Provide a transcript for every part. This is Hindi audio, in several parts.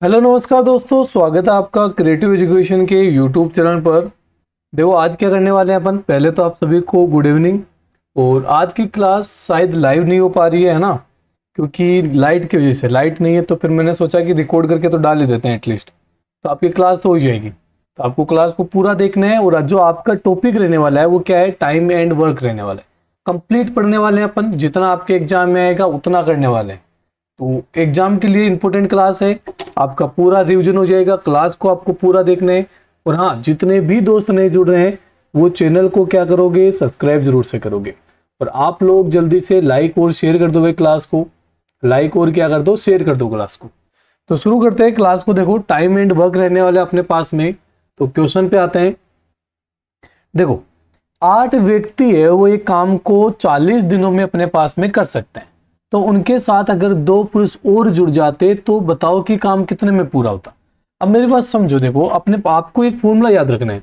हेलो नमस्कार दोस्तों, स्वागत है आपका क्रिएटिव एजुकेशन के यूट्यूब चैनल पर। देखो आज क्या करने वाले हैं अपन। पहले तो आप सभी को गुड इवनिंग। और आज की क्लास शायद लाइव नहीं हो पा रही है ना, क्योंकि लाइट की वजह से। लाइट नहीं है तो फिर मैंने सोचा कि रिकॉर्ड करके तो डाल ही देते हैं एटलीस्ट, तो आपकी क्लास तो हो जाएगी। तो आपको क्लास को पूरा देखना है। और जो आपका टॉपिक रहने वाला है वो क्या है, टाइम एंड वर्क रहने वाला है। कंप्लीट पढ़ने वाले हैं अपन, जितना आपके एग्जाम में आएगा उतना करने वाले हैं। तो एग्जाम के लिए इंपॉर्टेंट क्लास है, आपका पूरा रिवीजन हो जाएगा। क्लास को आपको पूरा देखना है। और हाँ, जितने भी दोस्त नए जुड़ रहे हैं वो चैनल को क्या करोगे, सब्सक्राइब जरूर से करोगे। और आप लोग जल्दी से लाइक और शेयर कर दो भाई क्लास को। लाइक और क्या कर दो, शेयर कर दो क्लास को। तो शुरू करते हैं क्लास को। देखो टाइम एंड वर्क रहने वाले अपने पास में। तो क्वेश्चन पे आते हैं। देखो 8 व्यक्ति है, वो एक काम को 40 दिनों में अपने पास में कर सकते हैं। तो उनके साथ अगर 2 पुरुष और जुड़ जाते तो बताओ कि काम कितने में पूरा होता। अब मेरी बात समझो। देखो अपने आपको एक फॉर्मूला याद रखना है।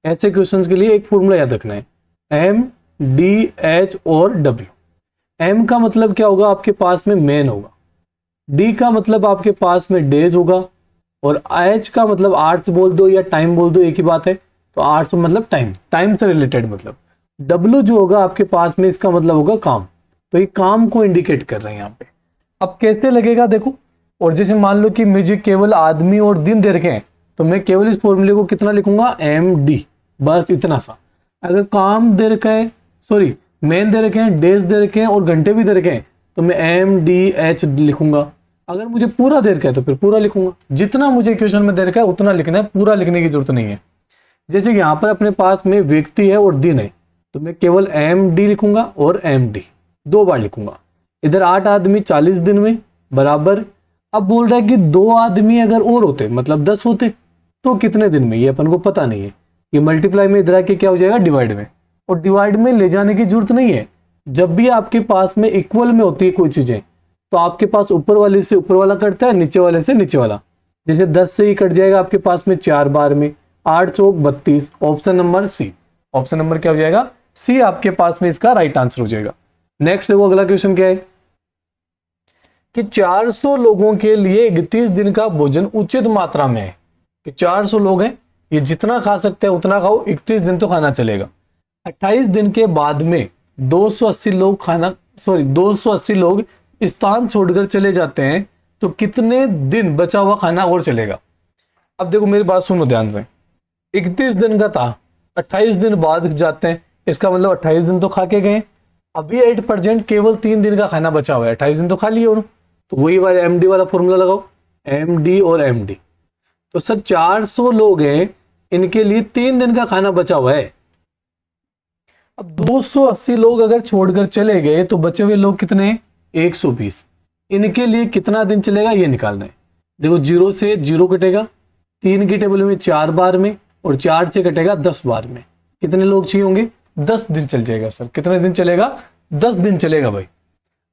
ऐसे क्वेश्चंस के लिए एक फॉर्मूला याद रखना है, एम डी एच और डब्ल्यू। एम का मतलब क्या होगा, आपके पास में मैन होगा। डी का मतलब आपके पास में डेज होगा। और एच का मतलब आवर्स बोल दो या टाइम बोल दो, एक ही बात है। तो आवर्स मतलब टाइम, टाइम से रिलेटेड मतलब। डब्ल्यू जो होगा आपके पास में, इसका मतलब होगा काम। तो ये काम को इंडिकेट कर रहे हैं यहाँ पे। अब कैसे लगेगा देखो। और जैसे मान लो कि मुझे केवल आदमी और दिन दे रखे हैं, तो मैं केवल इस फॉर्मूले को कितना लिखूंगा, एम डी, बस इतना सा। अगर काम दे रखा है, सॉरी मैन दे रखे हैं, डेज दे रखे हैं और घंटे भी दे रखे हैं, तो मैं एम डी एच लिखूंगा। अगर मुझे पूरा दे रखा है तो फिर पूरा लिखूंगा। जितना मुझे क्वेश्चन में दे रखा है उतना लिखना है, पूरा लिखने की जरूरत नहीं है। जैसे कि यहाँ पर अपने पास में व्यक्ति है और दिन है, तो मैं केवल एम डी लिखूंगा और एम डी 2 बार लिखूंगा। इधर 8 आदमी 40 दिन में बराबर। अब बोल रहा है कि 2 आदमी अगर और होते, मतलब 10 होते, तो कितने दिन में, ये अपन को पता नहीं है। ये मल्टीप्लाई में इधर आके क्या हो जाएगा, डिवाइड में। और डिवाइड में ले जाने की जरूरत नहीं है। जब भी आपके पास में इक्वल में होती है कोई चीजें, तो आपके पास ऊपर वाले से ऊपर वाला कटता है, नीचे वाले से नीचे वाला। जैसे 10 से ही कट जाएगा आपके पास में 4 बार में। 8 चौक 32, option number C. Option number क्या हो जाएगा, सी आपके पास में इसका राइट आंसर हो जाएगा। नेक्स्ट देखो अगला क्वेश्चन क्या है कि 400 लोगों के लिए 31 दिन का भोजन उचित मात्रा में है। कि 400 लोग हैं, ये जितना खा सकते हैं उतना खाओ, 31 दिन तो खाना चलेगा। 28 दिन के बाद में 280 लोग स्थान छोड़कर चले जाते हैं, तो कितने दिन बचा हुआ खाना और चलेगा। अब देखो मेरी बात सुनो ध्यान से। 31 दिन का था, 28 दिन बाद जाते हैं, इसका मतलब 28 दिन तो खा के गए। अभी 8% केवल 3 दिन का खाना बचा हुआ है, 28 दिन तो खा लिए। तो वही वाला एम डी वाला फॉर्मूला लगाओ, एम डी और एम डी। तो सर 400 लोग हैं, इनके लिए 3 दिन का खाना बचा हुआ है। अब 280 लोग अगर छोड़कर चले गए तो बचे हुए लोग कितने, 120। इनके लिए कितना दिन चलेगा ये निकालना है। देखो 0 से 0 कटेगा, 3 की टेबल में 4 बार में, और 4 से कटेगा 10 बार में। कितने लोग चाहिए होंगे, 10 दिन चल जाएगा। सर कितने दिन चलेगा, 10 दिन चलेगा भाई।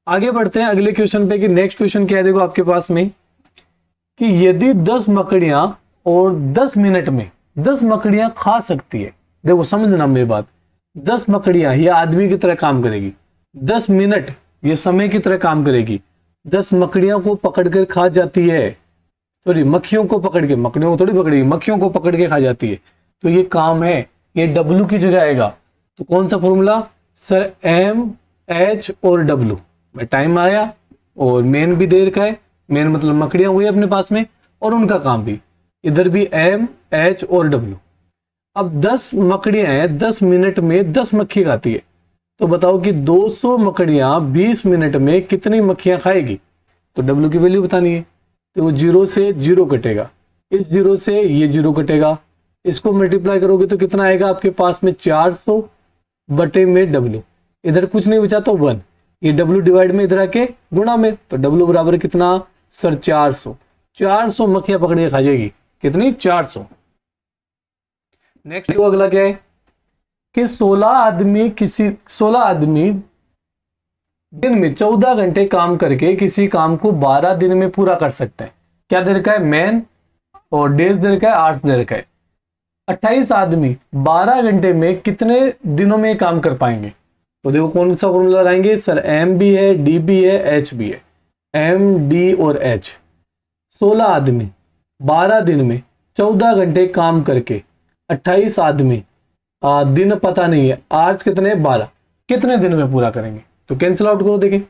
आगे बढ़ते हैं अगले क्वेश्चन पे कि नेक्स्ट क्वेश्चन क्या है। देखो आपके पास में कि यदि 10 मकड़ियां और 10 मिनट में 10 मकड़ियां खा सकती है। देखो समझना मेरी बात, 10 मकड़ियां ये आदमी की तरह काम करेगी, 10 मिनट ये समय की तरह काम करेगी। 10 मकड़ियों को पकड़कर खा जाती है, सॉरी मक्खियों को पकड़ के, मकड़ियों को थोड़ी पकड़ेगी, मक्खियों को पकड़ के खा जाती है। तो ये काम है, ये डब्ल्यू की जगह आएगा। तो कौन सा फॉर्मूला सर, एम एच और डब्ल्यू। में टाइम आया और मेन भी दे रखा है, मेन मतलब मकड़ियां हुई अपने पास में, और उनका काम भी। इधर भी एम एच और डब्ल्यू। अब 10 मकड़ियां हैं, 10 मिनट में 10 मक्खी खाती है। तो बताओ कि 200 मकड़ियां 20 मिनट में कितनी मक्खियां खाएगी। तो डब्ल्यू की वैल्यू बतानी है। तो वो 0 से 0 कटेगा, इस 0 से ये 0 कटेगा, इसको मल्टीप्लाई करोगे तो कितना आएगा आपके पास में, 400 बटे में डब्ल्यू। इधर कुछ नहीं बचा तो 1, ये डब्ल्यू डिवाइड में इधर आके गुणा में। तो डब्ल्यू बराबर कितना सर, 400। 400 मक्खियां पकड़ के खा जाएगी, कितनी, 400। नेक्स्ट अगला क्या है कि 16 आदमी दिन में 14 घंटे काम करके किसी काम को 12 दिन में पूरा कर सकते हैं। क्या दे रखा है, मैन और डेज दे रखा है, आवर्स दे रखा है। 28 आदमी 12 घंटे में कितने दिनों में काम कर पाएंगे। तो देखो कौन सा फॉर्मूला लगाएंगे सर, एम भी है, डी भी है, एच भी है। एम डी और एच। 16 आदमी 12 दिन में 14 घंटे काम करके 28 आदमी दिन पता नहीं है, आज कितने 12, कितने दिन में पूरा करेंगे? तो कैंसिल आउट करो, देखें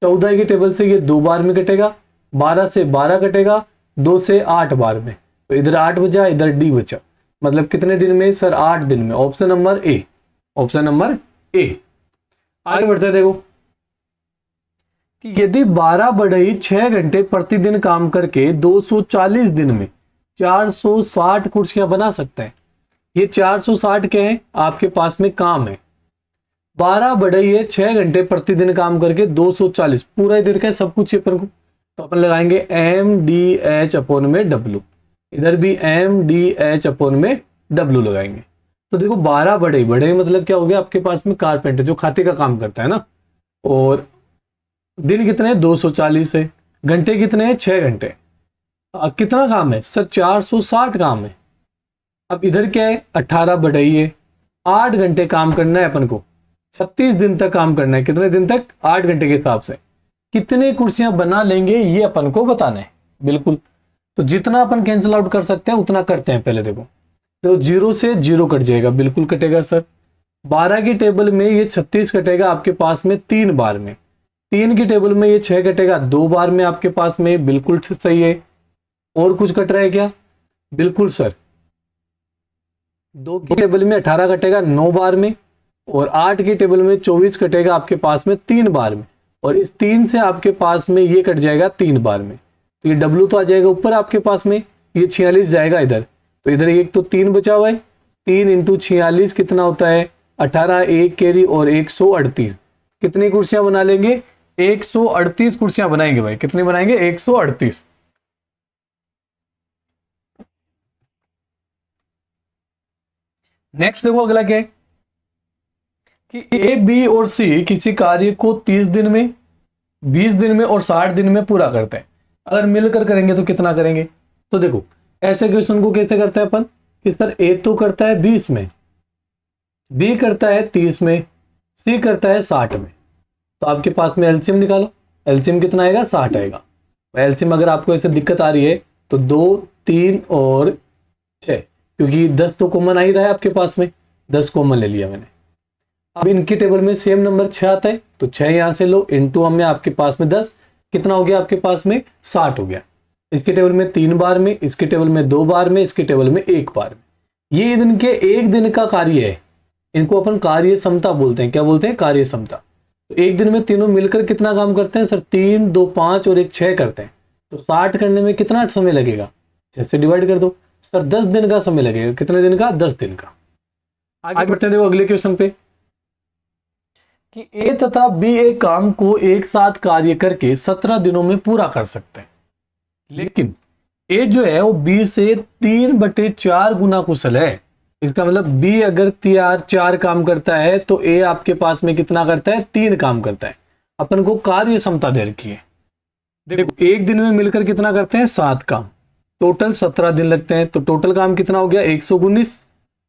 14 के टेबल से ये 2 बार में कटेगा, 12 से 12 कटेगा, 2 से 8 बार में, तो इधर 8 बचा, इधर डी बचा, मतलब कितने दिन में सर? 8 दिन में। Option number A, option number A. आगे बढ़ते हैं, देखो कि यदि 12 बढ़ई 6 घंटे प्रतिदिन काम करके 240 दिन में 460 कुर्सियां बना सकते हैं। ये 460 के हैं आपके पास में काम है। 12 बढ़ई है 6 घंटे प्रतिदिन काम करके 240, पूरा ही दिन का सब कुछ अपन को, तो अपन लगाएंगे एम डी एच अपॉन में डब्ल्यू, इधर भी एम डी एच अपॉन में डब्ल्यू लगाएंगे। तो देखो 12 बढ़ई, बढ़ई मतलब क्या हो गया आपके पास में? कारपेंटर, जो खाते का काम करता है ना। और दिन कितने हैं? 240 है। घंटे कितने हैं? 6 घंटे। कितना काम है सर? 460 काम है। अब इधर क्या है? 18 बढ़ई है, 8 घंटे काम करना है अपन को, 36 दिन तक काम करना है। कितने दिन तक? 8 घंटे के हिसाब से कितने कुर्सियां बना लेंगे ये अपन को बताना है। बिल्कुल, तो जितना अपन कैंसिल आउट कर सकते हैं उतना करते हैं। पहले देखो, तो 0 से 0 कट जाएगा, बिल्कुल कटेगा सर। 12 की टेबल में ये 36 कटेगा आपके पास में 3 बार में, 3 की टेबल में ये 6 कटेगा 2 बार में आपके पास में, बिल्कुल सही है। और कुछ कट रहा है क्या? बिल्कुल सर। 2 की टेबल में 18 कटेगा 9 बार में, और 8 की टेबल में 24 कटेगा आपके पास में 3 बार में, और इस 3 से आपके पास में ये कट जाएगा 3 बार में, तो ये डब्ल्यू तो आ जाएगा ऊपर आपके पास में, ये 46 जाएगा इधर, तो इधर एक तो 3 बचा हुआ है, 3 इंटू 46 कितना होता है? 18, 1 कैरी और 138। कितनी कुर्सियां बना लेंगे? 138 कुर्सियां बनाएंगे भाई। कितनी बनाएंगे? 138। नेक्स्ट देखो अगला क्या है कि ए, बी और सी किसी कार्य को 30 दिन में, 20 दिन में और 60 दिन में पूरा करते हैं। अगर मिलकर करेंगे तो कितना करेंगे? तो देखो ऐसे क्वेश्चन को कैसे करते हैं अपन कि सर ए तो करता है 20 में, बी करता है 30 में, सी करता है 60 में, तो आपके पास में एलसीएम निकालो। एलसीएम कितना आएगा? 60 आएगा। एलसीएम अगर आपको ऐसे दिक्कत आ रही है तो 2, 3 और 6, क्योंकि 10 तो कॉमन आ ही रहा है आपके पास में, 10 कॉमन ले लिया मैंने। अब इनकी टेबल में सेम नंबर 6 आता है, तो 6 यहां से लो, इंटू हमें आपके पास में 10, कितना हो गया आपके पास में? 60 हो गया। इसके टेबल में 3 बार में, इसके टेबल में 2 बार में, इसके टेबल में 1 बार में। ये इनके एक दिन का कार्य है, इनको अपन कार्य क्षमता बोलते हैं। क्या बोलते हैं? कार्य क्षमता। तो एक दिन में तीनों मिलकर कितना काम करते हैं सर? 3, 2, 5 और 1 6 करते हैं, तो 60 करने में कितना समय लगेगा? जैसे डिवाइड कर दो सर, 10 दिन का समय लगेगा। कितने दिन का? 10 दिन का। आगे बढ़ते हैं, देखो अगले क्वेश्चन पे कि ए तथा बी एक काम को एक साथ कार्य करके 17 दिनों में पूरा कर सकते हैं, लेकिन ए जो है वो बी से 3/4 गुना कुशल है। इसका मतलब बी अगर 4 काम करता है तो ए आपके पास में कितना करता है? 3 काम करता है। अपन को कार्य क्षमता दे रखी है। देखो एक दिन में मिलकर कितना करते हैं? 7 काम, टोटल 17 दिन लगते हैं, तो टोटल काम कितना हो गया? 119।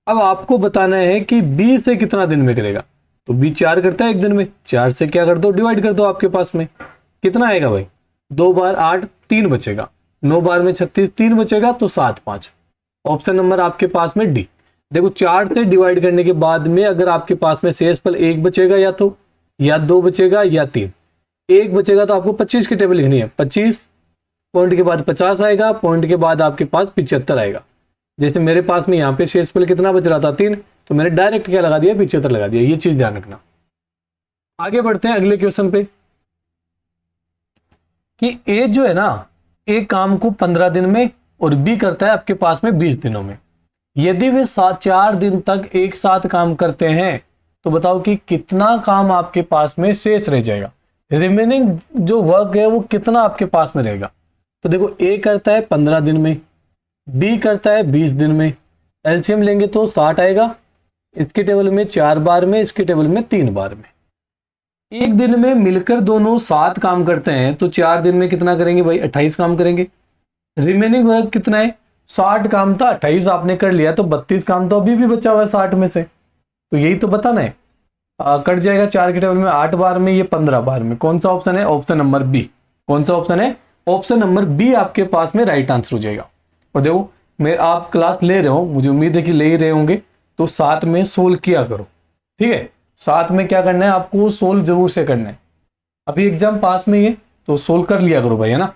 अब आपको बताना है कि बी से कितना दिन में करेगा, तो बी 4 करता है एक दिन में, 4 से क्या कर दो? डिवाइड कर दो। आपके पास में कितना आएगा भाई? 2 बार 8, 3 बचेगा, 9 बार में 36, 3 बचेगा, तो 7, 5। ऑप्शन नंबर आपके पास में डी। देखो 4 से डिवाइड करने के बाद में अगर आपके पास में शेषफल 1 बचेगा, या तो या 2 बचेगा या 3। 1 बचेगा तो आपको 25 की टेबल लिखनी है। 25 पॉइंट के बाद 50 आएगा, पॉइंट के बाद आपके पास 75 आएगा। जैसे मेरे पास में यहाँ पे शेषफल कितना बच रहा था? 3, तो मैंने डायरेक्ट क्या लगा दिया? 75 लगा दिया। ये चीज ध्यान रखना। आगे बढ़ते हैं अगले क्वेश्चन पे कि ए जो है ना, एक काम को 15 दिन में और बी करता है आपके पास में 20 दिनों में। यदि वे 4 दिन तक एक साथ काम करते हैं तो बताओ कि कितना काम आपके पास में शेष रह जाएगा? रिमेनिंग जो वर्क है वो कितना आपके पास में रहेगा? तो देखो ए करता है 15 दिन में, बी करता है 20 दिन में, एलसीएम लेंगे तो 60 आएगा। इसके टेबल में 4 बार में, इसके टेबल में 3 बार में। एक दिन में मिलकर दोनों 7 काम करते हैं, तो 4 दिन में कितना करेंगे भाई? 28 काम करेंगे। रिमेनिंग वर्क कितना है? 60 काम था, 28 आपने कर लिया, तो 32 काम तो अभी भी बचा हुआ है 60 में से, तो यही तो बताना है। कट जाएगा 4 के टेबल में 8 बार में, ये 15 बार में। कौन सा ऑप्शन है? Option number B. कौन सा ऑप्शन है? ऑप्शन नंबर बी आपके पास में राइट आंसर हो जाएगा। और देखो मैं आप क्लास ले रहे हो, मुझे उम्मीद है कि ले ही रहे होंगे, तो साथ में सोल्व किया करो, ठीक है। साथ में क्या करना है आपको, सोल्व जरूर से करना है। अभी एग्जाम पास में ही है तो सोल्व कर लिया करो भाई, है ना।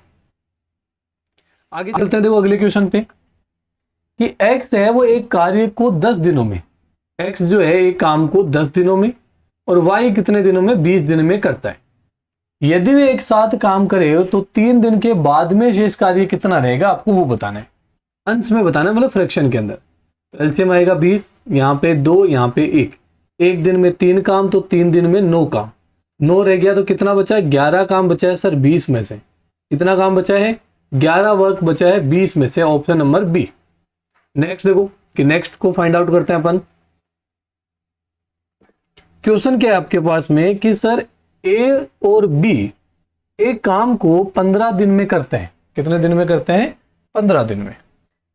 आगे चलते हैं, देखो अगले क्वेश्चन पे कि x है वो एक कार्य को 10 दिनों में, x जो है एक काम को 10 दिनों में और y कितने दिनों में, 20 दिन में करता है। यदि वे एक साथ काम करे तो 3 दिन के बाद में शेष कार्य कितना रहेगा, आपको वो बताना है, अंश में बताना है, मतलब फ्रैक्शन के अंदर। तो एलसीएम आएगा 20, यहाँ पे 2, यहाँ पे 1, एक दिन में 3 काम तो 3 दिन में 9 काम, 9 रह गया तो कितना बचा है, 11 काम बचा है सर 20 में से। कितना काम बचा है, 11 वर्क बचा है 20 में से, ऑप्शन नंबर बी। नेक्स्ट देखो कि नेक्स्ट को फाइंड आउट करते हैं अपन। क्वेश्चन क्या है आपके पास में कि सर ए और बी एक काम को 15 दिन में करते हैं। कितने दिन में करते हैं, 15 दिन में।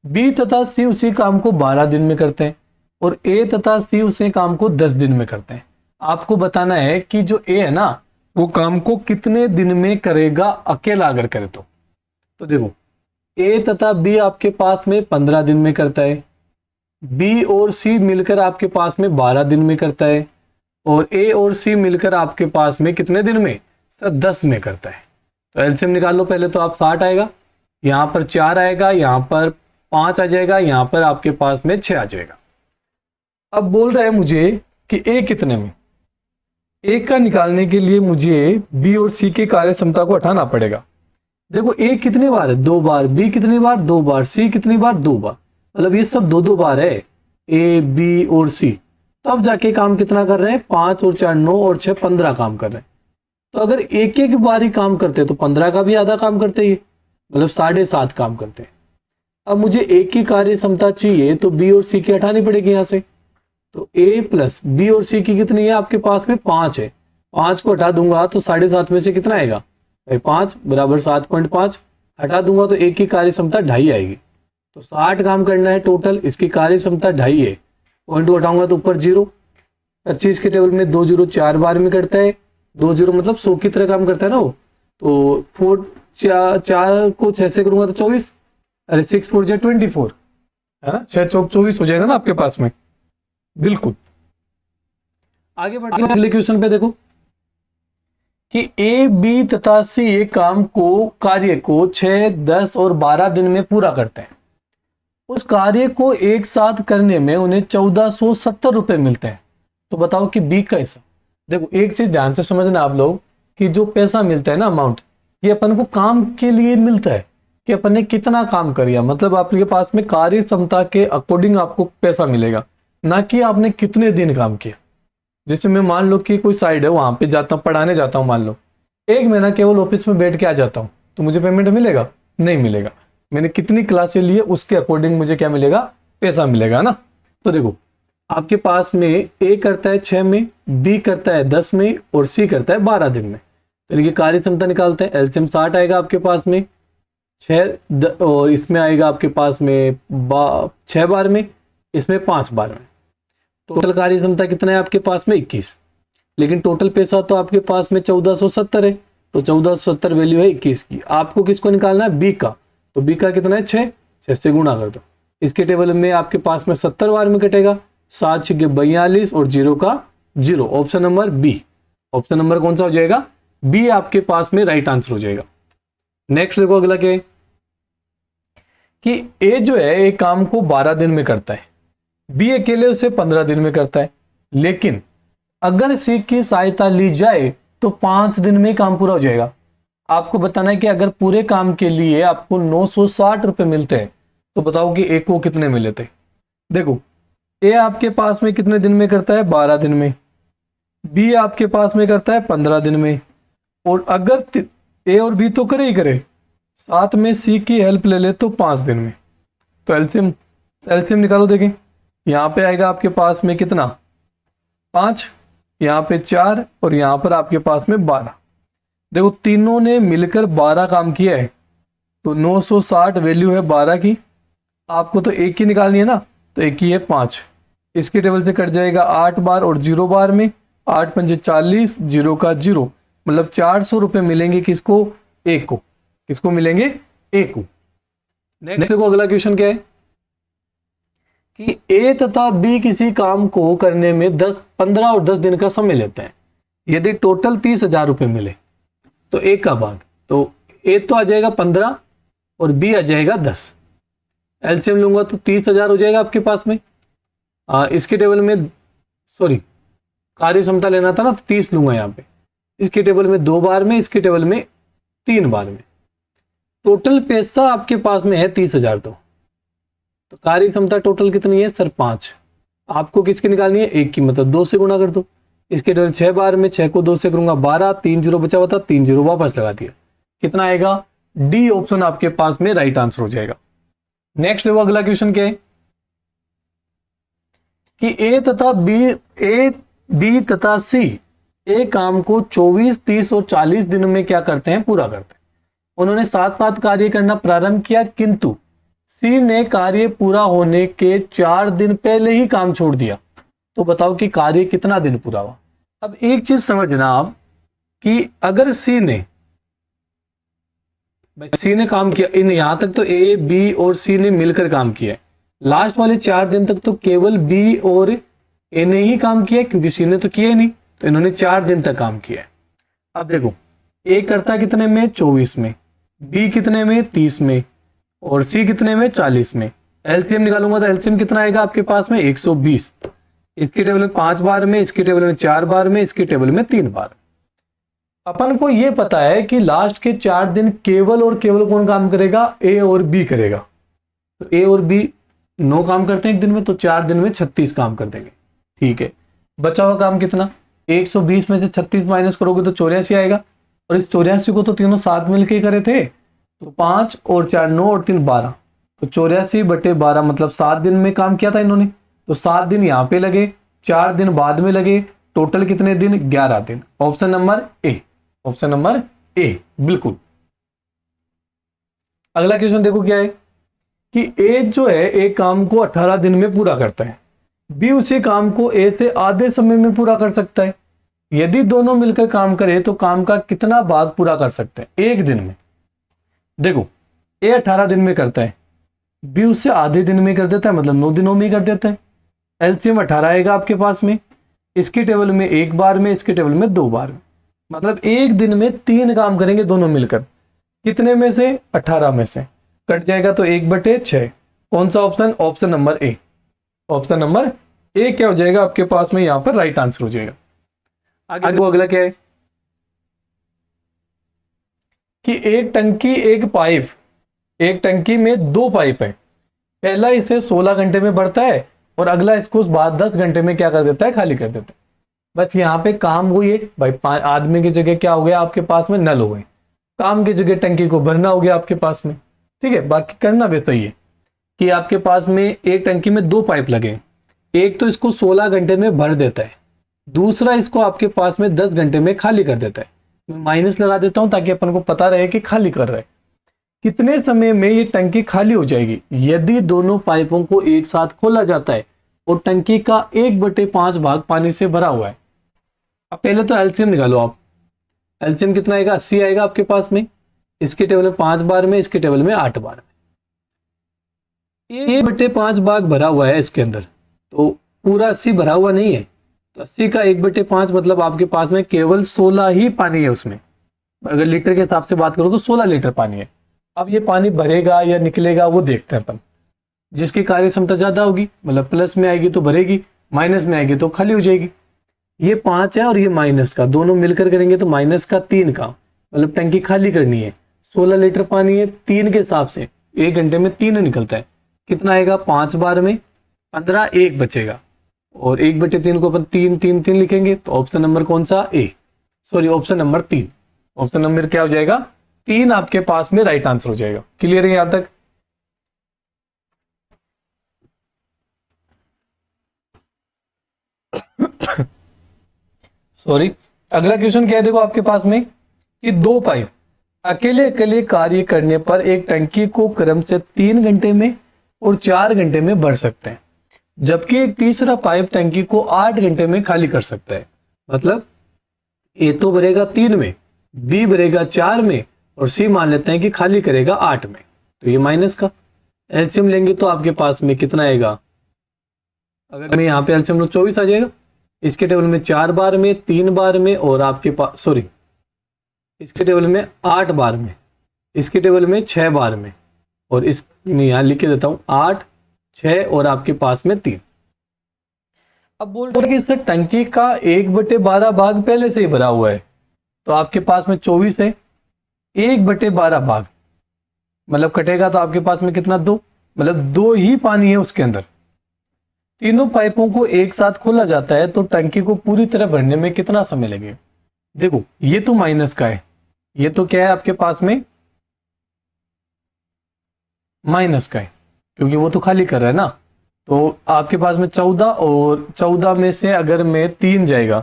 बी तथा सी उसी काम को 12 दिन में करते हैं और ए तथा सी उसी काम को 10 दिन में करते हैं। आपको बताना है कि जो ए है ना वो काम को कितने दिन में करेगा अकेला अगर करे तो देखो ए तथा बी आपके पास में 15 दिन में करता है, बी और सी मिलकर आपके पास में 12 दिन में करता है और ए और सी मिलकर आपके पास में कितने दिन में, सर 10 में करता है। तो एलसीएम निकाल लो पहले, तो आप 60 आएगा, यहाँ पर 4 आएगा, यहाँ पर 5 आ जाएगा, यहाँ पर आपके पास में 6 आ जाएगा। अब बोल रहा है मुझे कि ए कितने में, ए का निकालने के लिए मुझे बी और सी की कार्य क्षमता को हटाना पड़ेगा। देखो ए कितनी बार है, 2 बार, बी कितनी बार, 2 बार, सी कितनी बार, 2 बार, मतलब ये सब 2 बार है, ए बी और सी। तो अब जाके काम कितना कर रहे हैं, 5 और 4 9 और 6 15 काम कर रहे हैं। तो अगर एक एक बार ही काम करते तो 15 का भी आधा काम करते ही, मतलब 7.5 काम करते हैं। अब मुझे एक की कार्य क्षमता चाहिए तो बी और सी की हटानी पड़ेगी यहाँ से। तो ए प्लस बी और सी की कितनी है आपके पास में, 5 है, 5 को हटा दूंगा तो 7.5 में से कितना आएगा भाई, 5 बराबर 7.5, हटा दूंगा तो एक की कार्य क्षमता 2.5 आएगी। तो 60 काम करना है टोटल, इसकी कार्य क्षमता 2.5 है, पॉइंट हटाऊंगा तो ऊपर 0, 25 के टेबल में 2 0 4 बार में करता है, 2 0 मतलब 100 की तरह काम करता है ना वो। तो 4 को 6 से करूंगा तो 24, अरे 6 4 24 है ना, 6 चौक 24 हो जाएगा ना आपके पास में, बिल्कुल। आगे बढ़ते हैं अगले क्वेश्चन पे, देखो कि ए बी तथा सी एक काम को कार्य को 6 10 और 12 दिन में पूरा करते हैं। उस कार्य को एक साथ करने में उन्हें 1470 रुपए मिलते हैं। तो बताओ कि बी का हिस्सा। देखो एक चीज ध्यान से समझना आप लोग कि जो पैसा मिलता है ना अमाउंट, ये अपन को काम के लिए मिलता है कि अपन ने कितना काम किया, मतलब आपके पास में कार्य क्षमता के अकॉर्डिंग आपको पैसा मिलेगा, ना कि आपने कितने दिन काम किया। जैसे मैं मान लो कि कोई साइड है, वहां पे जाता हूँ पढ़ाने जाता हूँ, मान लो 1 महीना केवल ऑफिस में बैठ के आ जाता हूँ, तो मुझे पेमेंट मिलेगा, नहीं मिलेगा। मैंने कितनी क्लासें ली है उसके अकॉर्डिंग मुझे क्या मिलेगा, पैसा मिलेगा ना। तो देखो आपके पास में ए करता है 6 में, बी करता है 10 में और सी करता है 12 दिन में। तो इनकी कार्य क्षमता निकालते हैं, एलसीएम 60 आएगा आपके पास में, 6 और इसमें आएगा आपके पास में 6 बार में, इसमें 5 बार में। टोटल कार्य क्षमता कितना है आपके पास में, 21। लेकिन टोटल पैसा तो आपके पास में 1470 है, तो 1470 वैल्यू है 21 की। आपको किसको निकालना है, बी का। तो बी का कितना है, 6 से गुणा कर दो। इसके टेबल में आपके पास में 70 बार में कटेगा, 7 6 42 और 0 का 0, option number B. Option number कौन सा हो जाएगा, बी आपके पास में राइट आंसर हो जाएगा। नेक्स्ट देखो अगला क्या है कि ए जो है एक काम को 12 दिन में करता है, बी अकेले उसे 15 दिन में करता है, लेकिन अगर सी की सहायता ली जाए तो 5 दिन में काम पूरा हो जाएगा। आपको बताना है कि अगर पूरे काम के लिए आपको 960 रुपए मिलते हैं तो बताओ कि ए को कितने मिले थे। देखो ए आपके पास में कितने दिन में करता है, 12 दिन में, बी आपके पास में करता है 15 दिन में, और अगर ए और बी तो करे ही करे, साथ में सी की हेल्प ले ले तो 5 दिन में। तो एलसीएम निकालो, देखें यहाँ पे आएगा आपके पास में कितना, 5, यहाँ पे 4 और यहाँ पर आपके पास में 12। देखो तीनों ने मिलकर 12 काम किया है, तो 960 वैल्यू है 12 की। आपको तो एक की निकालनी है ना, तो एक की है 5, इसके टेबल से कट जाएगा 8 बार और 0 बार में, 8 पंजे 40, 0 का 0, मतलब 400 रुपये मिलेंगे किसको, एक को। किसको मिलेंगे, एक को। नेक्स्ट देखो अगला क्वेश्चन क्या है कि ए तथा बी किसी काम को करने में 10, 15 और 10 दिन का समय लेते हैं। यदि टोटल 30,000 रुपये मिले तो ए का भाग, तो ए तो आ जाएगा 15 और बी आ जाएगा 10। एलसीएम लूंगा तो 30,000 हो जाएगा आपके पास में। इसके टेबल में कार्य क्षमता लेना था ना, तो 30 लूंगा यहाँ पे। इसके टेबल में 2 बार में, इसके टेबल में 3 बार में। टोटल पैसा आपके पास में है 30,000। तो कार्य क्षमता टोटल कितनी है सर 5। आपको किसकी निकालनी है, एक की, मतलब 2 से गुणा कर दो। इसके टेबल 6 बार में, 6 को 2 से करूंगा 12, 3 जीरो बचा हुआ था, 3 जीरो वापस लगा दिया। कितना आएगा, डी ऑप्शन आपके पास में राइट आंसर हो जाएगा। नेक्स्ट देखो अगला क्वेश्चन क्या है कि ए बी तथा सी एक काम को 24, 30 और 40 दिनों में क्या करते हैं, पूरा करते हैं। उन्होंने साथ साथ कार्य करना प्रारंभ किया, किंतु सी ने कार्य पूरा होने के 4 दिन पहले ही काम छोड़ दिया। तो बताओ कि कार्य कितना दिन पूरा हुआ। अब एक चीज समझना आप कि अगर सी ने काम किया, इन यहां तक तो ए बी और सी ने मिलकर काम किया है। लास्ट वाले 4 दिन तक तो केवल बी और ए ने ही काम किया, क्योंकि सी ने तो किया ही नहीं। तो इन्होंने 4 दिन तक काम किया है। अब देखो ए करता कितने में, 24 में, बी कितने में, 30 में, और सी कितने में, 40 में। एलसीएम निकालूंगा तो एलसीएम कितना आएगा आपके पास में, 120। इसके टेबल में 5 बार में, इसके टेबल में 4 बार में, इसके टेबल में 3 बार। अपन को यह पता है कि लास्ट के 4 दिन केवल और केवल कौन काम करेगा, ए और बी करेगा। तो ए और बी 9 काम करते हैं एक दिन में, तो 4 दिन में 36 काम कर देंगे। ठीक है, बचा हुआ काम कितना, 120 में से 36 माइनस करोगे तो 84 आएगा। और इस 84 को तो तीनों साथ मिलके ही करे थे। तो 5 और 4 9 और 3 12, तो 84/12 मतलब 7 दिन में काम किया था इन्होंने। तो 7 दिन यहाँ पे लगे, 4 दिन बाद में लगे, टोटल कितने दिन, 11 दिन। Option number A, option number A बिल्कुल। अगला क्वेश्चन देखो क्या है कि ए जो है एक काम को 18 दिन में पूरा करता है, बी उसी काम को ए से आधे समय में पूरा कर सकता है। यदि दोनों मिलकर काम करें तो काम का कितना भाग पूरा कर सकते हैं एक दिन में। देखो ए 18 दिन में करता है, बी उससे आधे दिन में कर देता है, मतलब 9 दिनों में ही कर देता है। एलसीएम 18 आएगा आपके पास में। इसके टेबल में 1 बार में, इसके टेबल में 2 बार में, मतलब एक दिन में 3 काम करेंगे दोनों मिलकर। कितने में से, 18 में से। कट जाएगा तो 1/6। कौन सा option, option number A. Option number A क्या हो जाएगा आपके पास में, यहां पर राइट आंसर हो जाएगा। आगे वो अगला क्या है कि एक टंकी में 2 पाइप है। पहला इसे 16 घंटे में भरता है और अगला इसको बाद 10 घंटे में क्या कर देता है, खाली कर देता है। बस यहाँ पे काम हुई है भाई, आदमी की जगह क्या हो गया आपके पास में, नल हो गए। काम की जगह टंकी को भरना हो गया आपके पास में। ठीक है, बाकी करना भी सही है कि आपके पास में एक टंकी में 2 पाइप लगे। एक तो इसको 16 घंटे में भर देता है, दूसरा इसको आपके पास में 10 घंटे में खाली कर देता है। मैं माइनस लगा देता हूं ताकि अपन को पता रहे कि खाली कर रहा है। कितने समय में ये टंकी खाली हो जाएगी, यदि दोनों पाइपों को एक साथ खोला जाता है और टंकी का 1/5 भाग पानी से भरा हुआ है। अब पहले तो एलसीएम निकालो आप। एलसीएम कितना आएगा, 80 आएगा आपके पास में। इसके टेबल में 5 बार में, इसके टेबल में 8 बार में। 1/5 भाग भरा हुआ है इसके अंदर, तो पूरा 80 भरा हुआ नहीं है। तो 80 का 1/5 मतलब आपके पास में केवल 16 ही पानी है उसमें। अगर लीटर के हिसाब से बात करो तो 16 लीटर पानी है। अब ये पानी भरेगा या निकलेगा वो देखते हैं अपन। जिसकी कार्य क्षमता ज्यादा होगी, मतलब प्लस में आएगी तो भरेगी, माइनस में आएगी तो खाली हो जाएगी। ये 5 है और ये माइनस का, दोनों मिलकर करेंगे तो माइनस का 3 का, मतलब टंकी खाली करनी है। 16 लीटर पानी है, 3 के हिसाब से 1 घंटे में 3 निकलता है। कितना आएगा, 5 बार में 15, 1 बचेगा। और 1/3 को अपन 3 लिखेंगे। तो ऑप्शन नंबर कौन सा, A, sorry option number 3। Option number क्या हो जाएगा, 3 आपके पास में राइट आंसर हो जाएगा। क्लियर है यहां तक। सॉरी, अगला क्वेश्चन क्या है, देखो आपके पास में कि 2 पाइप अकेले अकेले कार्य करने पर एक टंकी को क्रम से 3 घंटे में और 4 घंटे में भर सकते हैं, जबकि एक तीसरा पाइप टंकी को 8 घंटे में खाली कर सकता है। मतलब ए तो भरेगा 3 में, बी भरेगा 4 में, और सी मान लेते हैं कि खाली करेगा 8 में। तो ये माइनस का, एलसीएम लेंगे तो आपके पास में कितना आएगा, अगर मैं यहाँ पे एलसीएम लूँ 24 आ जाएगा। इसके टेबल में 4 बार में, 3 बार में, और आपके पास सॉरी इसके टेबल में 8 बार में, इसके टेबल में 6 बार में, और इस मैं यहाँ लिख के देता हूँ 8, 6 और आपके पास में 3। अब बोल रहे कि सर टंकी का 1/12 भाग पहले से ही भरा हुआ है, तो आपके पास में 24 है, 1/12 भाग मतलब कटेगा तो आपके पास में कितना, 2, मतलब 2 ही पानी है उसके अंदर। तीनों पाइपों को एक साथ खोला जाता है तो टंकी को पूरी तरह भरने में कितना समय लगेगा। देखो ये तो माइनस का है, ये तो क्या है आपके पास में माइनस का है, क्योंकि वो तो खाली कर रहा है ना। तो आपके पास में 14, और 14 में से अगर में 3 जाएगा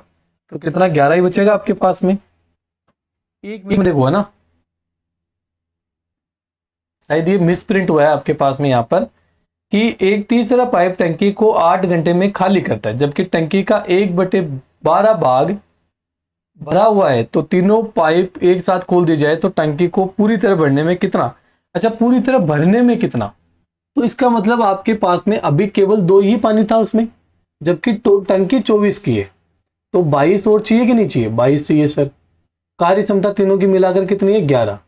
तो कितना, 11 ही बचेगा आपके पास में। एक में देखो है ना, शायद ये मिसप्रिंट हुआ है आपके पास में यहाँ पर कि एक तीसरा पाइप टंकी को 8 घंटे में खाली करता है, जबकि टंकी का 1/12 भाग भरा हुआ है। तो तीनों पाइप एक साथ खोल दी जाए तो टंकी को पूरी तरह भरने में कितना, अच्छा पूरी तरह भरने में कितना, तो इसका मतलब आपके पास में अभी केवल 2 ही पानी था उसमें, जबकि टंकी 24 की है, तो 22 और चाहिए कि नहीं चाहिए, 22 चाहिए सर। कार्य क्षमता तीनों की मिलाकर कितनी है, 11,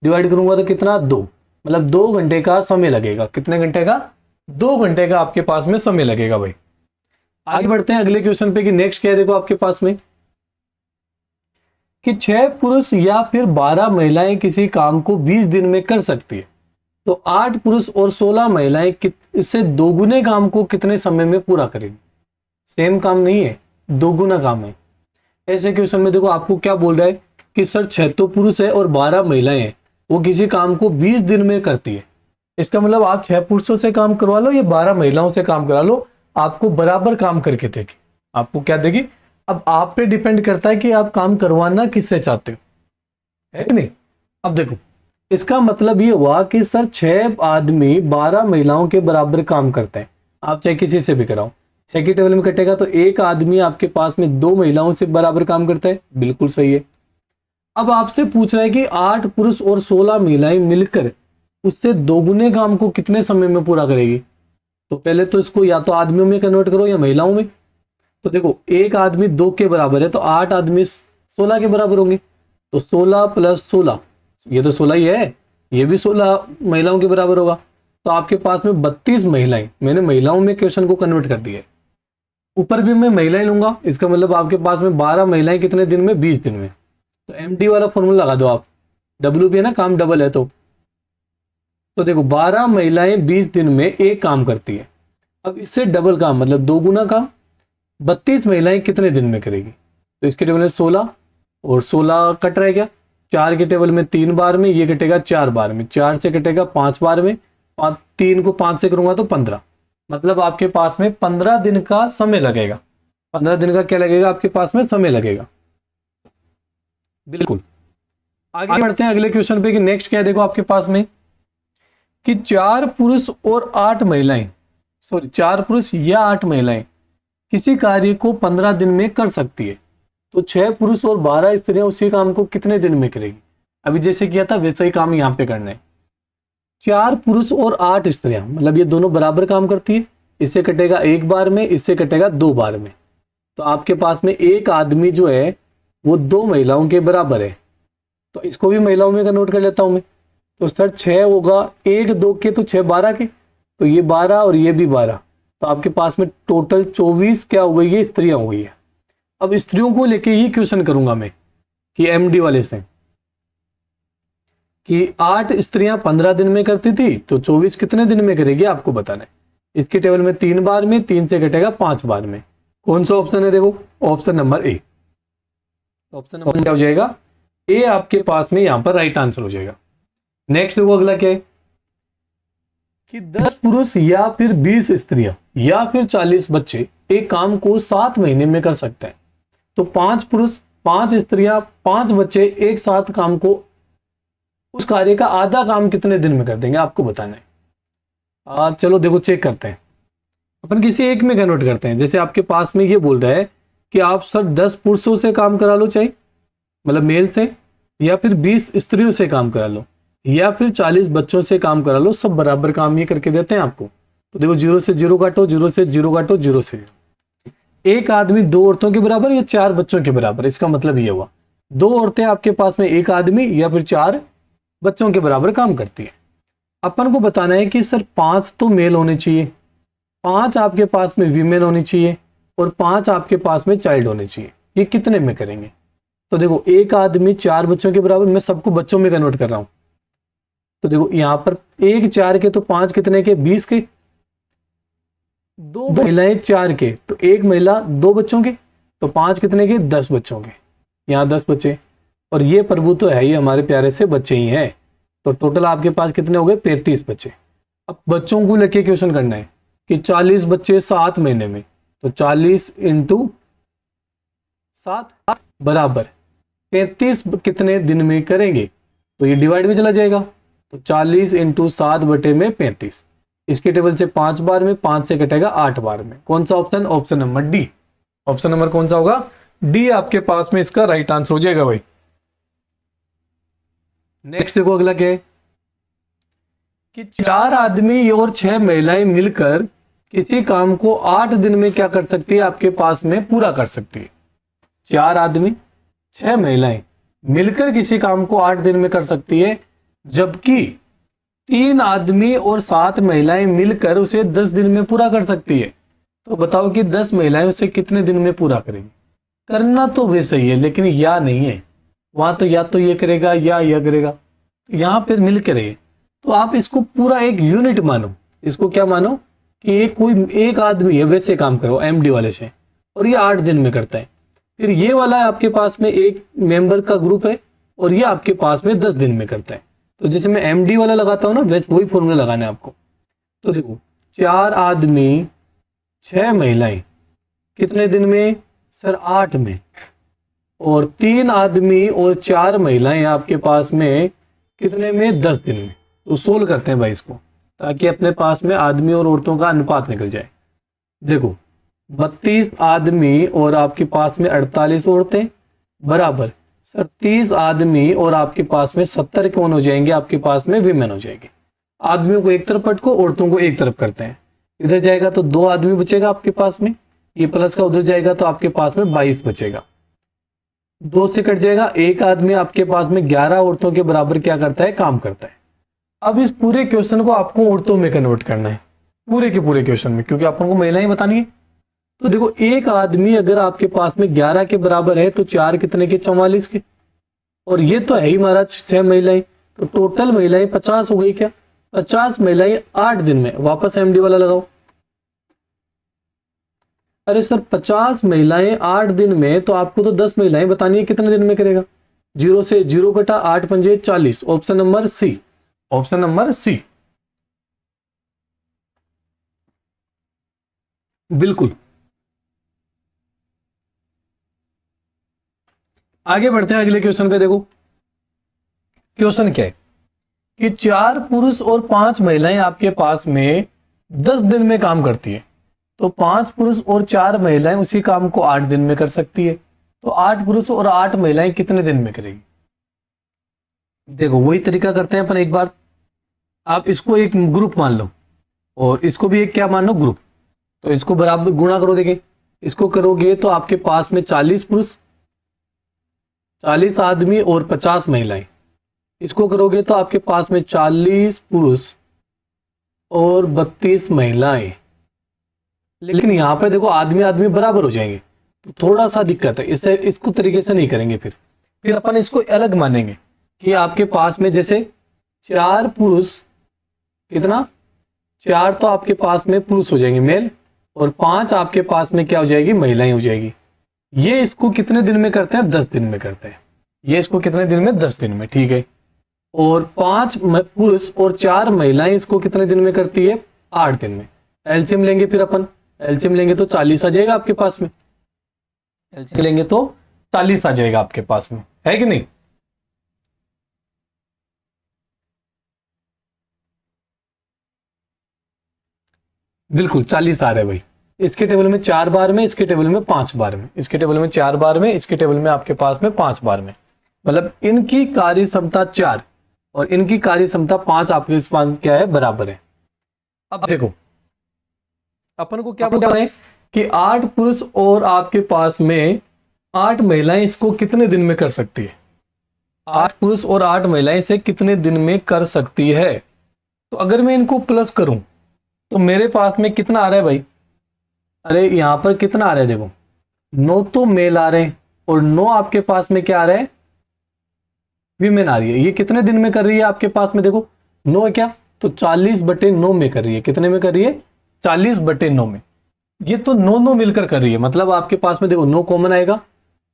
डिवाइड करूंगा तो कितना, 2, मतलब 2 घंटे का समय लगेगा। कितने घंटे का, 2 घंटे का आपके पास में समय लगेगा भाई। आगे बढ़ते हैं अगले क्वेश्चन पे कि नेक्स्ट क्या है, देखो आपके पास में कि 6 पुरुष या फिर 12 महिलाएं किसी काम को 20 दिन में कर सकती है, तो 8 पुरुष और 16 महिलाएं इससे दोगुने काम को कितने समय में पूरा करेंगी। सेम काम नहीं है, दोगुना काम है। ऐसे क्वेश्चन में देखो आपको क्या बोल रहा है कि सर 6 तो पुरुष है और 12 महिलाएं हैं, वो किसी काम को 20 दिन में करती है। इसका मतलब आप 6 पुरुषों से काम करवा लो या 12 महिलाओं से काम करा लो, आपको बराबर काम करके देगी। आपको क्या देगी, अब आप पे डिपेंड करता है कि आप काम करवाना किससे चाहते हो, है कि नहीं। अब देखो इसका मतलब ये हुआ कि सर 6 आदमी 12 महिलाओं के बराबर काम करते हैं, आप चाहे किसी से भी कराओ। 6 की टेबल में कटेगा तो एक आदमी आपके पास में 2 महिलाओं से बराबर काम करता है, बिल्कुल सही है। अब आपसे पूछ रहा है कि 8 पुरुष और 16 महिलाएं मिलकर उससे दोगुने काम को कितने समय में पूरा करेगी। तो पहले तो इसको या तो आदमियों में कन्वर्ट करो या महिलाओं में। तो देखो एक आदमी 2 के बराबर है तो 8 आदमी 16 के बराबर होंगे, तो 16 + 16, ये तो 16 ही है, ये भी 16 महिलाओं के बराबर होगा। तो आपके पास में 32 महिलाएं, मैंने महिलाओं में क्वेश्चन को कन्वर्ट कर दिया है, ऊपर भी मैं महिलाएं लूंगा, इसका मतलब आपके पास में 12 महिलाएं कितने दिन में, 20 दिन में। तो MD वाला फॉर्मूला लगा दो आप, WP है ना, काम डबल है। तो देखो 12 महिलाएं 20 दिन में एक काम करती है, अब इससे डबल काम मतलब 2 गुना काम 32 महिलाएं कितने दिन में करेगी। तो इसके टेबल में 16 और 16 कट रह गया, 4 के टेबल में 3 बार में, ये कटेगा 4 बार में, 4 से कटेगा 5 बार में, 3 को 5 से करूंगा तो 15, मतलब आपके पास में 15 दिन का समय लगेगा। 15 दिन का क्या लगेगा आपके पास में, समय लगेगा, बिल्कुल। आगे बढ़ते हैं अगले क्वेश्चन पे कि नेक्स्ट क्या है, देखो आपके पास में कि 4 पुरुष और 8 महिलाएं, सॉरी 4 पुरुष या 8 महिलाएं किसी कार्य को 15 दिन में कर सकती है, तो 6 पुरुष और 12 स्त्रियां उसी काम को कितने दिन में करेगी। अभी जैसे किया था वैसा ही काम यहाँ पे करना है। 4 पुरुष और 8 स्त्रियां मतलब ये दोनों बराबर काम करती है, इससे कटेगा 1 बार में, इससे कटेगा 2 बार में, तो आपके पास में एक आदमी जो है वो 2 महिलाओं के बराबर है। तो इसको भी महिलाओं में कन्वर्ट कर लेता हूं मैं, तो सर 6 होगा 1 2 के, तो 6 12 के, तो ये 12 और ये भी 12, तो आपके पास में टोटल 24 क्या हो गई है, स्त्रियां हो गई है। अब स्त्रियों को लेके ही क्वेश्चन करूंगा मैं कि MD वाले से कि 8 स्त्रियां 15 दिन में करती थी, तो 24 कितने दिन में करेगी आपको बताना है। इसके टेबल में 3 बार में, 3 से कटेगा 5 बार में। कौन सा ऑप्शन है, देखो option number A. Option number क्या हो जाएगा, ए आपके पास में यहां पर राइट आंसर हो जाएगा। नेक्स्ट देखो अगला क्या है कि 10 पुरुष या फिर 20 स्त्रियां या फिर 40 बच्चे एक काम को 7 महीने में कर सकते हैं, तो 5 पुरुष 5 स्त्रियां 5 बच्चे एक साथ काम को, उस कार्य का आधा काम कितने दिन में कर देंगे आपको बताना है। चलो देखो चेक करते हैं, अपन किसी एक में कन्वर्ट करते हैं। जैसे आपके पास में ये बोल रहा है कि आप सर 10 पुरुषों से काम करा लो, चाहे मतलब मेल से, या फिर 20 स्त्रियों से काम करा लो, या फिर 40 बच्चों से काम करा लो, सब बराबर काम ये करके देते हैं आपको। तो देखो 0 से 0 काटो, 0 से 0 काटो, 0 से 0। एक आदमी 2 औरतों के बराबर या 4 बच्चों के बराबर, इसका मतलब ये हुआ 2 औरतें आपके पास में एक आदमी या फिर 4 बच्चों के बराबर काम करती है। अपन को बताना है कि सर 5 तो मेल होने चाहिए, 5 आपके पास में वीमेन होनी चाहिए और 5 आपके पास में चाइल्ड होने चाहिए। ये कितने में करेंगे? तो देखो एक आदमी 4 बच्चों के बराबर, मैं सबको बच्चों में कन्वर्ट कर रहा हूं। तो देखो यहां पर एक 4 के तो 5 कितने के? 20 के। 2 महिलाएं 4 के तो एक महिला 2 बच्चों के, तो 5 कितने के? 10 बच्चों के। यहाँ 10 बच्चे, और ये प्रभु तो है ही हमारे प्यारे से बच्चे ही हैं। तो टोटल आपके पास कितने हो गए? 35 बच्चे। अब बच्चों को लेके क्वेश्चन करना है कि 40 बच्चे 7 महीने में, तो 40 इंटू 7 बराबर 35 कितने दिन में करेंगे? तो ये डिवाइड में चला जाएगा, तो 40 इंटू 7 बटे में 35। इसके टेबल से 5 बार में, 5 से कटेगा 8 बार में। कौन सा option? Option number D. Option number कौन सा होगा? डी आपके पास में इसका राइट आंसर हो जाएगा भाई। नेक्स्ट देखो अगला क्या है कि 4 आदमी और 6 महिलाएं मिलकर किसी काम को 8 दिन में क्या कर सकती है? आपके पास में पूरा कर सकती है। 4 आदमी 6 महिलाएं मिलकर किसी काम को 8 दिन में कर सकती है, जबकि 3 आदमी और 7 महिलाएं मिलकर उसे 10 दिन में पूरा कर सकती है। तो बताओ कि 10 महिलाएं उसे कितने दिन में पूरा करेंगी? करना तो वे सही है, लेकिन या नहीं है, वहां तो या तो ये करेगा या यह करेगा, तो यहां पे मिल के रहिए। तो आप इसको पूरा एक यूनिट मानो, इसको क्या मानो कि ये कोई एक आदमी है, वैसे काम करो एमडी वाले से, और ये 8 दिन में करता है। फिर ये वाला आपके पास में एक मेंबर का ग्रुप है और ये आपके पास में 10 दिन में करता है। तो जैसे मैं एमडी वाला लगाता हूँ ना, वैसे वही फॉर्मूला लगाना है आपको। तो देखो 4 आदमी 6 महिलाएं कितने दिन में? सर 8 में। और 3 आदमी और 4 महिलाएं आपके पास में कितने में? 10 दिन में। तो सोल्व करते हैं भाई इसको, ताकि अपने पास में आदमी और औरतों का अनुपात निकल जाए। देखो 32 आदमी और आपके पास में 48 औरतें बराबर सर 30 आदमी और आपके पास में 70 कौन हो जाएंगे? आपके पास में विमेन हो जाएंगे। आदमियों को एक तरफ पटको, औरतों को एक तरफ करते हैं। इधर जाएगा तो 2 आदमी बचेगा आपके पास में, ये प्लस का उधर जाएगा तो आपके पास में 22 बचेगा। 2 से कट जाएगा, एक आदमी आपके पास में 11 औरतों के बराबर क्या करता है? काम करता है। अब इस पूरे क्वेश्चन को आपको औरतों में कन्वर्ट करना है, पूरे के पूरे क्वेश्चन में, क्योंकि आपको महिलाएं बतानी है। तो देखो एक आदमी अगर आपके पास में 11 के बराबर है तो 4 कितने के? 44 के। और ये तो है ही महाराज 6 महिलाएं, तो टोटल महिलाएं 50 हो गई क्या? 50 महिलाएं 8 दिन में। वापस एमडी वाला लगाओ। अरे सर 50 महिलाएं 8 दिन में, तो आपको तो 10 महिलाएं बतानी है कितने दिन में करेगा? 0 से 0 कटा, 8 पंजे 40। Option number C. Option number C बिल्कुल। आगे बढ़ते हैं अगले क्वेश्चन पे। देखो क्वेश्चन क्या है कि 4 पुरुष और 5 महिलाएं आपके पास में 10 दिन में काम करती है। तो 5 पुरुष और 4 महिलाएं उसी काम को 8 दिन में कर सकती है। तो 8 पुरुष और 8 महिलाएं कितने दिन में करेगी? देखो वही तरीका करते हैं अपन एक बार। आप इसको एक ग्रुप मान लो और इसको भी एक क्या मान लो? ग्रुप। तो इसको बराबर गुणा करो। देखिए इसको करोगे तो आपके पास में 40 पुरुष, 40 आदमी और 50 महिलाएं। इसको करोगे तो आपके पास में 40 पुरुष और 32 महिलाएं। लेकिन यहां पर देखो आदमी आदमी बराबर हो जाएंगे, तो थोड़ा सा दिक्कत है। इसे इसको तरीके से नहीं करेंगे। फिर अपन इसको अलग मानेंगे कि आपके पास में जैसे 4 पुरुष, कितना? 4 तो आपके पास में पुरुष हो जाएंगे मेल, और 5 आपके पास में क्या हो जाएगी? महिलाएं हो जाएगी। ये इसको कितने दिन में करते हैं? 10 दिन में करते हैं। ये इसको कितने दिन में? 10 दिन में। ठीक है। और 5 पुरुष और 4 महिलाएं इसको कितने दिन में करती है? 8 दिन में। एलसीएम लेंगे, फिर अपन एलसीएम लेंगे तो 40 आ जाएगा आपके पास में। एलसीएम लेंगे तो 40 आ जाएगा आपके पास में, है कि नहीं? बिल्कुल 40 आ रहा है भाई। इसके टेबल में 4 बार में, इसके टेबल में 5 बार में, इसके टेबल में 4 बार में, इसके टेबल में आपके पास में 5 बार में। मतलब इनकी कार्य क्षमता 4 और इनकी कार्य क्षमता 5 आपके पास क्या है, बराबर है। अब देखो अपन को क्या बोल रहे हैं कि 8 पुरुष और आपके पास में 8 महिलाएं इसको कितने दिन में कर सकती है। 8 पुरुष और 8 महिलाएं इसे कितने दिन में कर सकती है। तो अगर मैं इनको प्लस करूं तो मेरे पास में कितना आ रहा है भाई, अरे यहां पर कितना आ रहा है, देखो 9 तो मेल आ रहे हैं और 9 आपके पास में क्या आ रहा है, वीमेन आ रही है। ये कितने दिन में कर रही है आपके पास में, देखो 9 है क्या, तो 40/9 में कर रही है। कितने में कर रही है, 40/9 में। ये तो 9 मिलकर कर रही है, मतलब आपके पास में देखो 9 कॉमन आएगा,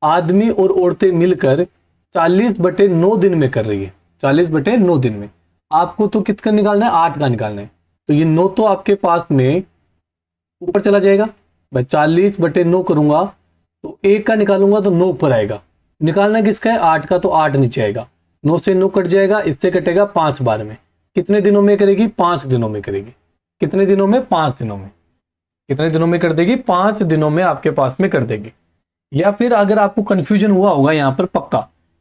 आदमी और औरतें मिलकर 40/9 दिन में कर रही है। 40/9 दिन में आपको तो कितना निकालना है, 8 का निकालना है। तो ये 9 तो आपके पास में ऊपर चला जाएगा, मैं 40/9 करूंगा तो 1 का निकालूंगा तो 9 ऊपर आएगा। निकालना किसका है, 8 का, तो 8 नीचे आएगा। 9 से 9 कट जाएगा, इससे कटेगा 5 बार में। कितने दिनों में करेगी, 5 दिनों में करेगी। कितने दिनों में, 5 दिनों में। कितने दिनों में कर देगी, 5 दिनों में आपके पास में कर देगी। या फिर अगर आपको कंफ्यूजन हुआ होगा यहाँ पर पक्का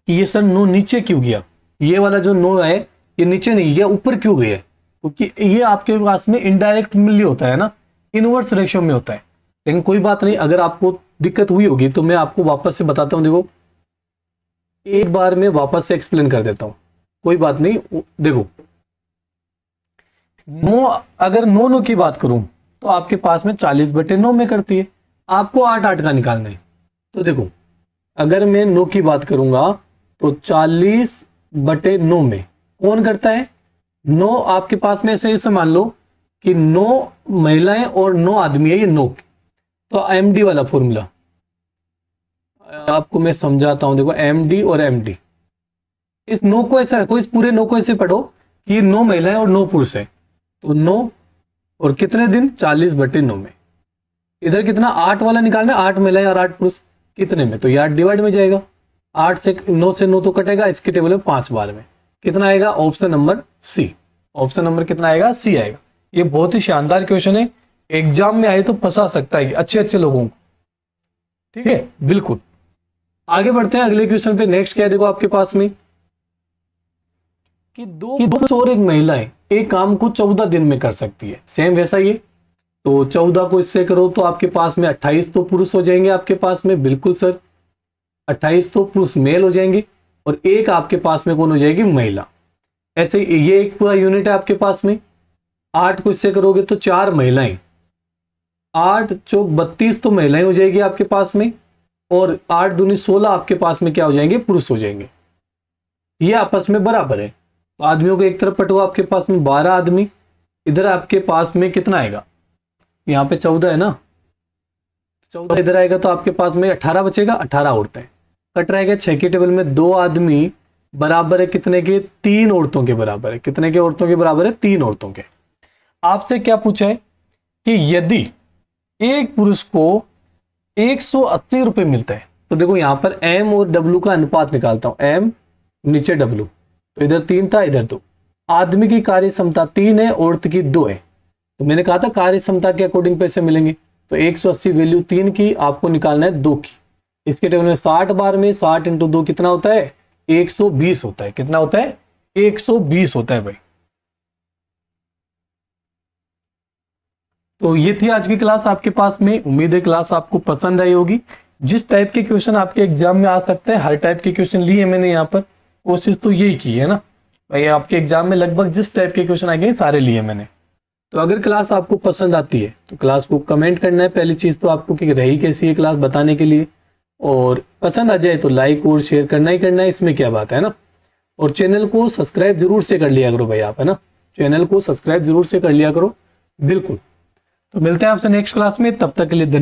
कि ये सर 9 नीचे क्यों गया, ये वाला जो 9 है ये नीचे नहीं गया, ऊपर क्यों गया, क्योंकि ये आपके पास में इनडायरेक्ट मूल्य होता है ना, इनवर्स रेशियो में होता है। लेकिन कोई बात नहीं, अगर आपको दिक्कत हुई होगी तो मैं आपको वापस से बताता हूँ। देखो एक बार मैं वापस से एक्सप्लेन कर देता हूं, कोई बात नहीं। देखो 9, अगर 9 की बात करूं तो आपके पास में 40/9 में करती है। आपको 8 का निकालना है। तो देखो अगर मैं 9 की बात करूंगा तो 40/9 में कौन करता है, 9 आपके पास में ऐसे मान लो कि 9 महिलाएं और 9 आदमी है, ये 9। तो एमडी वाला फॉर्मूला आपको मैं समझाता हूं। देखो एमडी और एमडी, इस 9 को ऐसा रखो, इस पूरे 9 को ऐसे पढ़ो कि 9 महिलाएं और 9 पुरुष है। तो 9 और कितने दिन, 40/9 में। इधर कितना 8 वाला निकालना है, 8 महिलाएं और 8 पुरुष कितने में, तो ये 8 डिवाइड में जाएगा। 8 से 9 से 9 तो कटेगा, इसके टेबल में 5 बार में। कितना आएगा, option number C. Option number कितना आएगा, सी आएगा। ये बहुत ही शानदार क्वेश्चन है, एग्जाम में आए तो फंसा सकता है अच्छे अच्छे लोगों को। ठीक है, बिल्कुल। आगे बढ़ते हैं अगले क्वेश्चन पे। नेक्स्ट क्या है, देखो आपके पास में कि 2 पुरुष और 1 महिलाएं एक काम को 14 दिन में कर सकती है। सेम वैसा ही है, तो 14 को इससे करो तो आपके पास में 28 तो पुरुष हो जाएंगे आपके पास में, बिल्कुल सर 28 तो पुरुष मेल हो जाएंगे और 1 आपके पास में कौन हो जाएगी, महिला। ऐसे ये एक पूरा यूनिट है आपके पास में। 8 को इससे करोगे तो 4 महिलाएं, 8 चौक 32 तो महिलाएं हो जाएगी आपके पास में, और 8 दूनी 16 आपके पास में क्या हो जाएंगे, पुरुष हो जाएंगे। ये आपस में बराबर है, तो आदमियों को एक तरफ पटो, आपके पास में 12 आदमी, इधर आपके पास में कितना आएगा, यहाँ पे 14 है ना, 14 इधर आएगा तो आपके पास में 18 बचेगा। 18 औरतें कट रहेगा। 6 के टेबल में 2 आदमी बराबर है कितने के, 3 औरतों के बराबर है। कितने के औरतों के बराबर है, 3 औरतों के। आपसे क्या पूछा है कि यदि एक पुरुष को 180 रुपए मिलता है, तो देखो यहां पर एम और डब्ल्यू का अनुपात निकालता हूं, एम नीचे डब्ल्यू, तो इधर 3 था इधर 2। आदमी की कार्य क्षमता 3 है, औरत की 2 है। तो मैंने कहा था कार्य क्षमता के अकॉर्डिंग पैसे मिलेंगे, तो 180 वैल्यू 3 की आपको निकालना है 2 की। इसके टेबल में 60 बार में 60 × 2 कितना होता है, 120 होता है। कितना होता है, 120 होता है भाई। तो ये थी आज की क्लास आपके पास में। उम्मीद है क्लास आपको पसंद आई होगी। जिस टाइप के क्वेश्चन आपके एग्जाम में आ सकते हैं, हर टाइप के क्वेश्चन लिए मैंने यहाँ पर, कोशिश तो यही की है ना भाई, आपके एग्जाम में लगभग जिस टाइप के क्वेश्चन आएंगे सारे लिए मैंने। तो अगर क्लास आपको पसंद आती है तो क्लास को कमेंट करना है, पहली चीज तो आपको कि रही कैसी है क्लास बताने के लिए, और पसंद आ जाए तो लाइक और शेयर करना ही करना है, इसमें क्या बात है ना। और चैनल को सब्सक्राइब जरूर से कर लिया करो भाई आप, है ना, चैनल को सब्सक्राइब जरूर से कर लिया करो, बिल्कुल। तो मिलते हैं आपसे नेक्स्ट क्लास में, तब तक के लिए धन्यवाद।